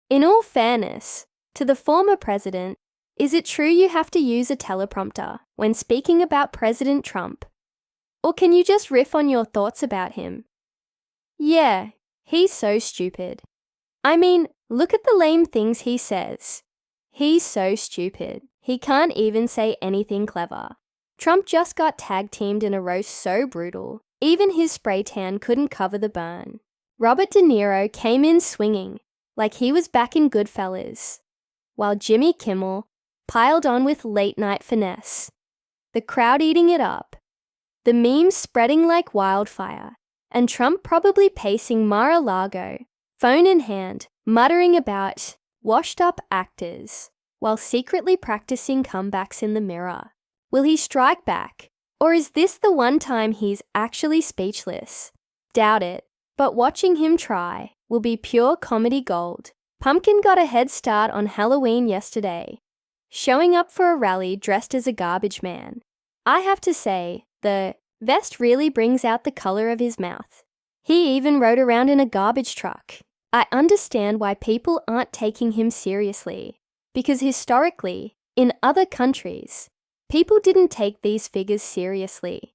In all fairness, to the former president, is it true you have to use a teleprompter when speaking about President Trump? Or can you just riff on your thoughts about him? Yeah, he's so stupid. I mean, look at the lame things he says. He's so stupid, he can't even say anything clever. Trump just got tag-teamed in a roast so brutal, even his spray tan couldn't cover the burn. Robert De Niro came in swinging, like he was back in Goodfellas, while Jimmy Kimmel piled on with late-night finesse. The crowd eating it up, the memes spreading like wildfire, and Trump probably pacing Mar-a-Lago, phone in hand, muttering about washed-up actors, while secretly practicing comebacks in the mirror. Will he strike back? Or is this the one time he's actually speechless? Doubt it, but watching him try will be pure comedy gold. Pumpkin got a head start on Halloween yesterday, showing up for a rally dressed as a garbage man. I have to say, the vest really brings out the color of his mouth. He even rode around in a garbage truck. I understand why people aren't taking him seriously, because historically, in other countries, people didn't take these figures seriously.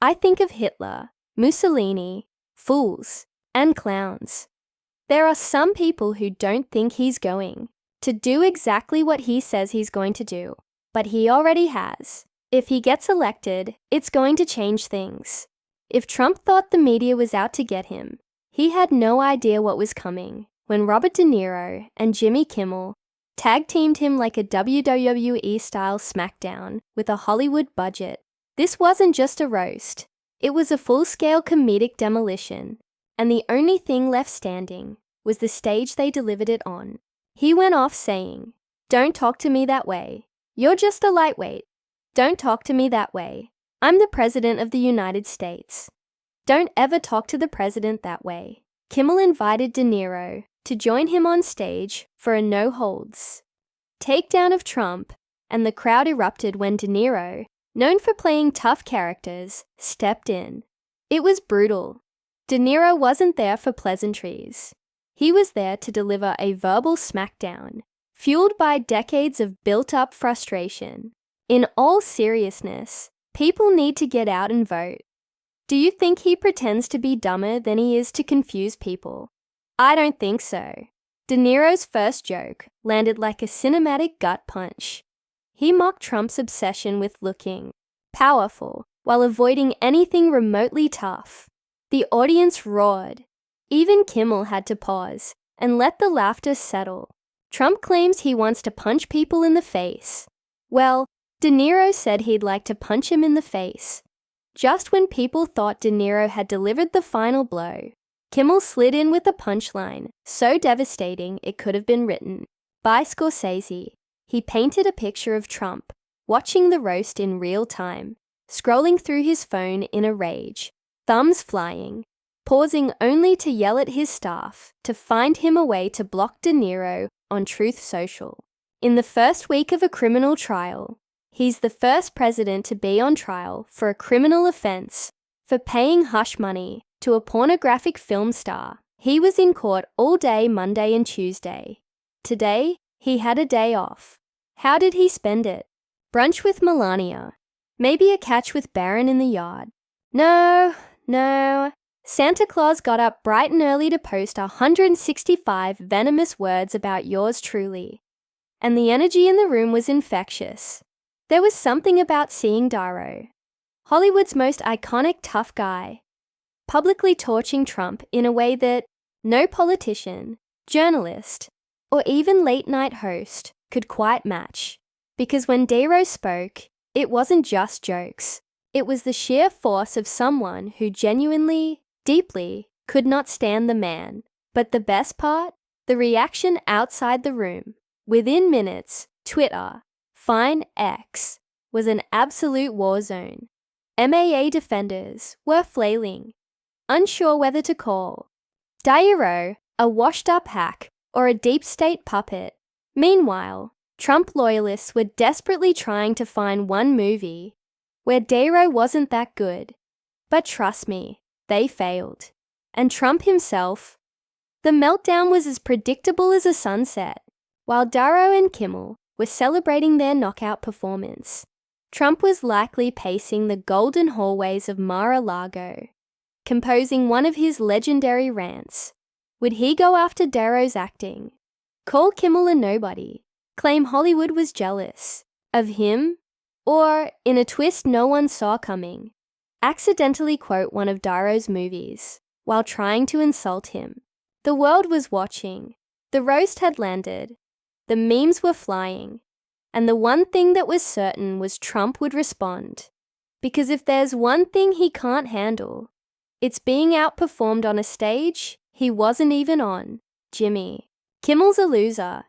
I think of Hitler, Mussolini, fools, and clowns. There are some people who don't think he's going to do exactly what he says he's going to do, but he already has. If he gets elected, it's going to change things. If Trump thought the media was out to get him, he had no idea what was coming when Robert De Niro and Jimmy Kimmel tag-teamed him like a WWE-style smackdown with a Hollywood budget. This wasn't just a roast. It was a full-scale comedic demolition, and the only thing left standing was the stage they delivered it on. He went off saying, "Don't talk to me that way. You're just a lightweight. Don't talk to me that way. I'm the President of the United States. Don't ever talk to the President that way." Kimmel invited De Niro to join him on stage for a no-holds takedown of Trump, and the crowd erupted when De Niro, known for playing tough characters, stepped in. It was brutal. De Niro wasn't there for pleasantries. He was there to deliver a verbal smackdown, fueled by decades of built-up frustration. In all seriousness, people need to get out and vote. Do you think he pretends to be dumber than he is to confuse people? I don't think so. De Niro's first joke landed like a cinematic gut punch. He mocked Trump's obsession with looking powerful while avoiding anything remotely tough. The audience roared. Even Kimmel had to pause and let the laughter settle. Trump claims he wants to punch people in the face. Well, De Niro said he'd like to punch him in the face. Just when people thought De Niro had delivered the final blow, Kimmel slid in with a punchline so devastating it could have been written by Scorsese. He painted a picture of Trump watching the roast in real time, scrolling through his phone in a rage, thumbs flying, pausing only to yell at his staff to find him a way to block De Niro on Truth Social. In the first week of a criminal trial, he's the first president to be on trial for a criminal offense for paying hush money to a pornographic film star. He was in court all day Monday and Tuesday. Today, he had a day off. How did he spend it? Brunch with Melania. Maybe a catch with Barron in the yard. No. Santa Claus got up bright and early to post 165 venomous words about yours truly. And the energy in the room was infectious. There was something about seeing Niro, Hollywood's most iconic tough guy, publicly torching Trump in a way that no politician, journalist, or even late-night host could quite match. Because when Niro spoke, it wasn't just jokes. It was the sheer force of someone who genuinely, deeply, could not stand the man. But the best part? The reaction outside the room. Within minutes, Twitter, fine X, was an absolute war zone. MAA defenders were flailing, unsure whether to call Niro a washed-up hack or a deep state puppet. Meanwhile, Trump loyalists were desperately trying to find one movie where Niro wasn't that good. But trust me, they failed. And Trump himself, The meltdown was as predictable as a sunset. While Niro and Kimmel were celebrating their knockout performance, Trump was likely pacing the golden hallways of Mar-a-Lago, composing one of his legendary rants. Would he go after Niro's acting, call Kimmel a nobody, claim Hollywood was jealous of him, or, in a twist no one saw coming, accidentally quote one of Niro's movies while trying to insult him? The world was watching. The roast had landed. The memes were flying. And the one thing that was certain was Trump would respond. Because if there's one thing he can't handle, it's being outperformed on a stage he wasn't even on. Jimmy. Kimmel's a loser.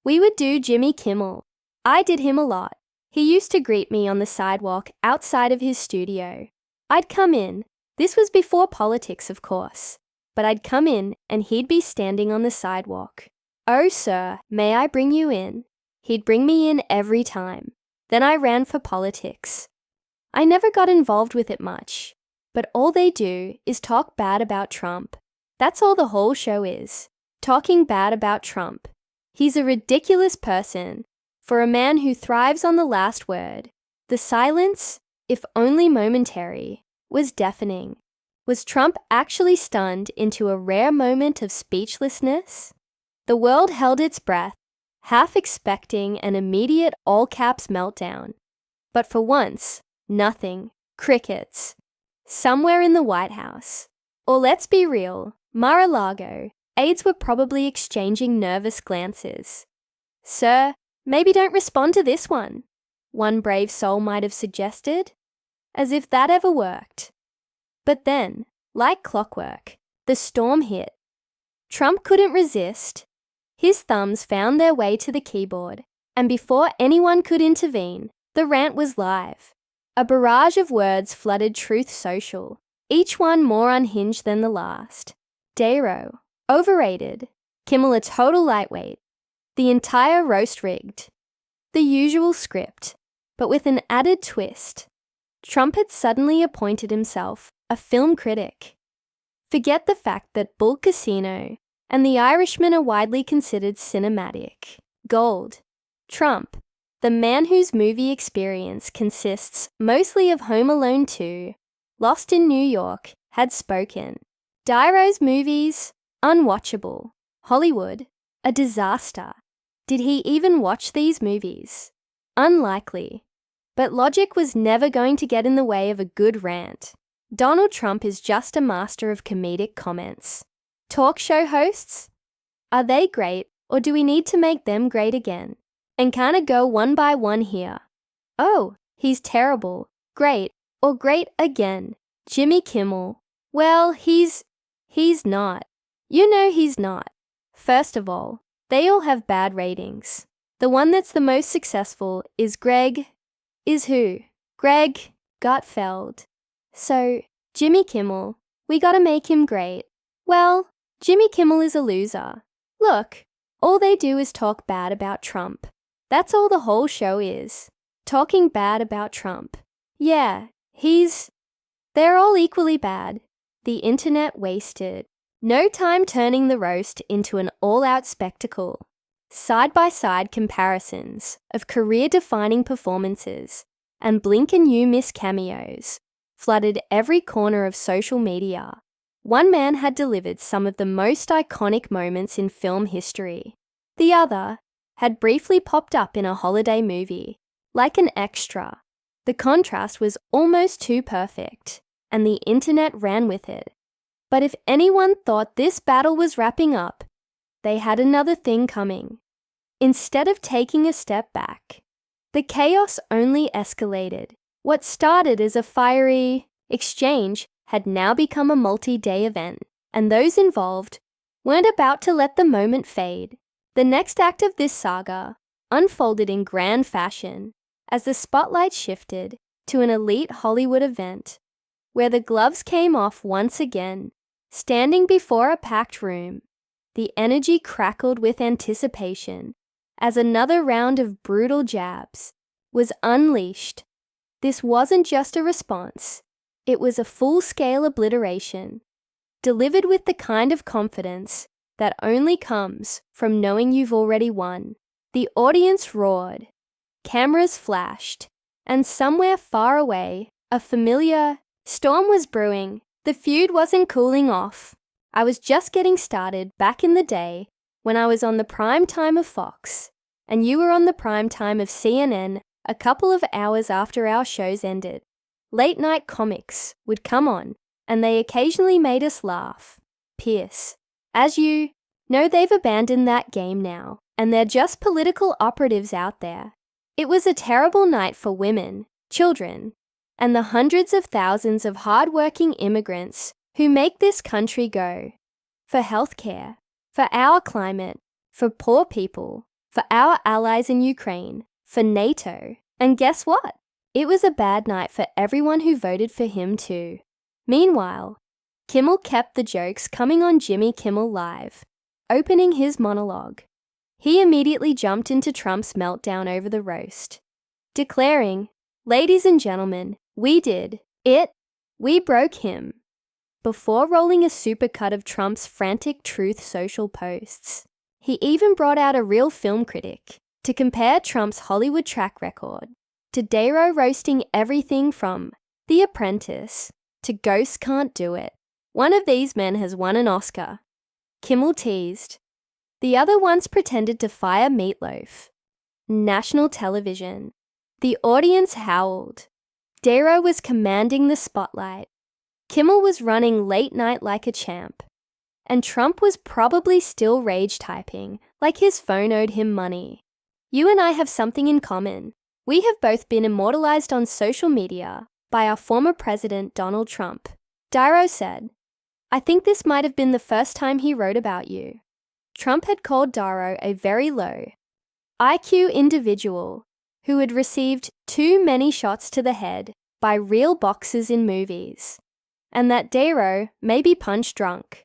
We would do Jimmy Kimmel. I did him a lot. He used to greet me on the sidewalk outside of his studio. I'd come in. This was before politics, of course. But I'd come in and he'd be standing on the sidewalk. Oh, sir, may I bring you in? He'd bring me in every time. Then I ran for politics. I never got involved with it much, but all they do is talk bad about Trump. That's all the whole show is, talking bad about Trump. He's a ridiculous person, for a man who thrives on the last word. The silence, if only momentary, was deafening. Was Trump actually stunned into a rare moment of speechlessness? The world held its breath, half expecting an immediate all-caps meltdown. But for once, nothing. Crickets. Somewhere in the White House. Or let's be real, Mar-a-Lago, aides were probably exchanging nervous glances. Sir, maybe don't respond to this one, one brave soul might have suggested. As if that ever worked. But then, like clockwork, the storm hit. Trump couldn't resist. His thumbs found their way to the keyboard, and before anyone could intervene, the rant was live. A barrage of words flooded Truth Social, each one more unhinged than the last. Niro, overrated. Kimmel a total lightweight. The entire roast rigged. The usual script, but with an added twist. Trump had suddenly appointed himself a film critic. Forget the fact that Bull Casino and The Irishman are widely considered cinematic gold. Trump, the man whose movie experience consists mostly of Home Alone 2, Lost in New York, had spoken. Niro's movies, unwatchable. Hollywood, a disaster. Did he even watch these movies? Unlikely. But logic was never going to get in the way of a good rant. Donald Trump is just a master of comedic comments. Talk show hosts? Are they great, or do we need to make them great again? And kinda go one by one here. Oh, he's terrible, great, or great again. Jimmy Kimmel. Well, he's not. You know he's not. First of all, they all have bad ratings. The one that's the most successful is Greg Gutfeld. So, Jimmy Kimmel, we gotta make him great. Well, Jimmy Kimmel is a loser. Look, all they do is talk bad about Trump. That's all the whole show is. Talking bad about Trump. Yeah, they're all equally bad. The internet wasted. No time turning the roast into an all-out spectacle. Side-by-side comparisons of career-defining performances and blink and you miss cameos flooded every corner of social media. One man had delivered some of the most iconic moments in film history. The other had briefly popped up in a holiday movie, like an extra. The contrast was almost too perfect, and the internet ran with it. But if anyone thought this battle was wrapping up, they had another thing coming. Instead of taking a step back, the chaos only escalated. What started as a fiery exchange had now become a multi-day event, and those involved weren't about to let the moment fade. The next act of this saga unfolded in grand fashion as the spotlight shifted to an elite Hollywood event where the gloves came off once again. Standing before a packed room, the energy crackled with anticipation as another round of brutal jabs was unleashed. This wasn't just a response, it was a full-scale obliteration, delivered with the kind of confidence that only comes from knowing you've already won. The audience roared, cameras flashed, and somewhere far away, a familiar storm was brewing. The feud wasn't cooling off. I was just getting started back in the day when I was on the prime time of Fox, and you were on the prime time of CNN a couple of hours after our shows ended. Late night comics would come on, and they occasionally made us laugh. Pierce, as you know, they've abandoned that game now, and they're just political operatives out there. It was a terrible night for women, children, and the hundreds of thousands of hard-working immigrants who make this country go. For healthcare, for our climate, for poor people, for our allies in Ukraine, for NATO. And guess what? It was a bad night for everyone who voted for him too. Meanwhile, Kimmel kept the jokes coming on Jimmy Kimmel Live, opening his monologue. He immediately jumped into Trump's meltdown over the roast, declaring, "Ladies and gentlemen, we did it. We broke him," before rolling a supercut of Trump's frantic Truth Social posts. He even brought out a real film critic to compare Trump's Hollywood track record to Niro roasting everything from The Apprentice to Ghosts Can't Do It. One of these men has won an Oscar, Kimmel teased. The other once pretended to fire Meatloaf. National television. The audience howled. Niro was commanding the spotlight. Kimmel was running late night like a champ. And Trump was probably still rage typing, like his phone owed him money. You and I have something in common. We have both been immortalized on social media by our former president, Donald Trump. Niro said, "I think this might have been the first time he wrote about you." Trump had called Niro a very low IQ individual who had received too many shots to the head by real boxers in movies, and that Niro may be punch drunk.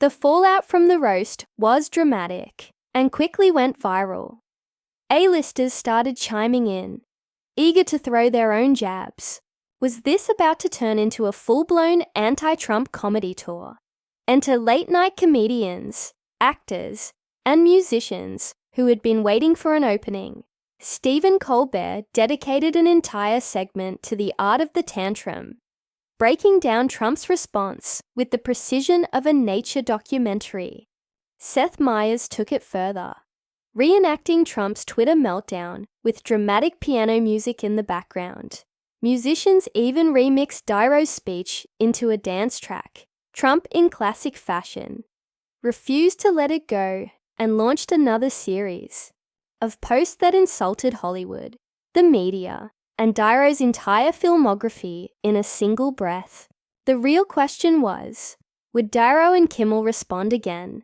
The fallout from the roast was dramatic and quickly went viral. A-listers started chiming in, eager to throw their own jabs. Was this about to turn into a full-blown anti-Trump comedy tour? Enter late-night comedians, actors, and musicians who had been waiting for an opening. Stephen Colbert dedicated an entire segment to the art of the tantrum, breaking down Trump's response with the precision of a nature documentary. Seth Meyers took it further, reenacting Trump's Twitter meltdown with dramatic piano music in the background. Musicians even remixed Niro's speech into a dance track. Trump, in classic fashion, refused to let it go and launched another series of posts that insulted Hollywood, the media, and Niro's entire filmography in a single breath. The real question was, would Niro and Kimmel respond again?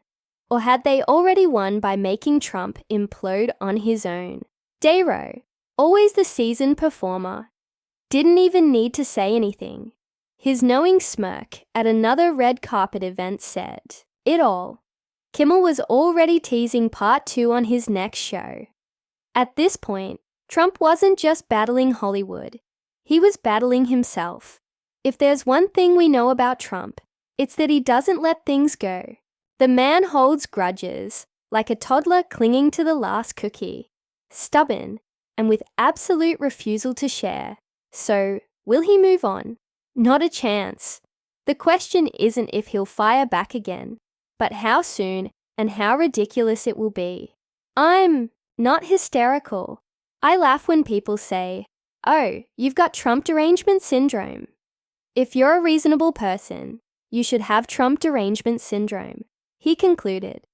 Or had they already won by making Trump implode on his own? Niro, always the seasoned performer, didn't even need to say anything. His knowing smirk at another red carpet event said it all. Kimmel was already teasing part 2 on his next show. At this point, Trump wasn't just battling Hollywood. He was battling himself. If there's one thing we know about Trump, it's that he doesn't let things go. The man holds grudges, like a toddler clinging to the last cookie, stubborn and with absolute refusal to share. So, will he move on? Not a chance. The question isn't if he'll fire back again, but how soon and how ridiculous it will be. I'm not hysterical. I laugh when people say, "Oh, you've got Trump derangement syndrome." If you're a reasonable person, you should have Trump derangement syndrome, he concluded.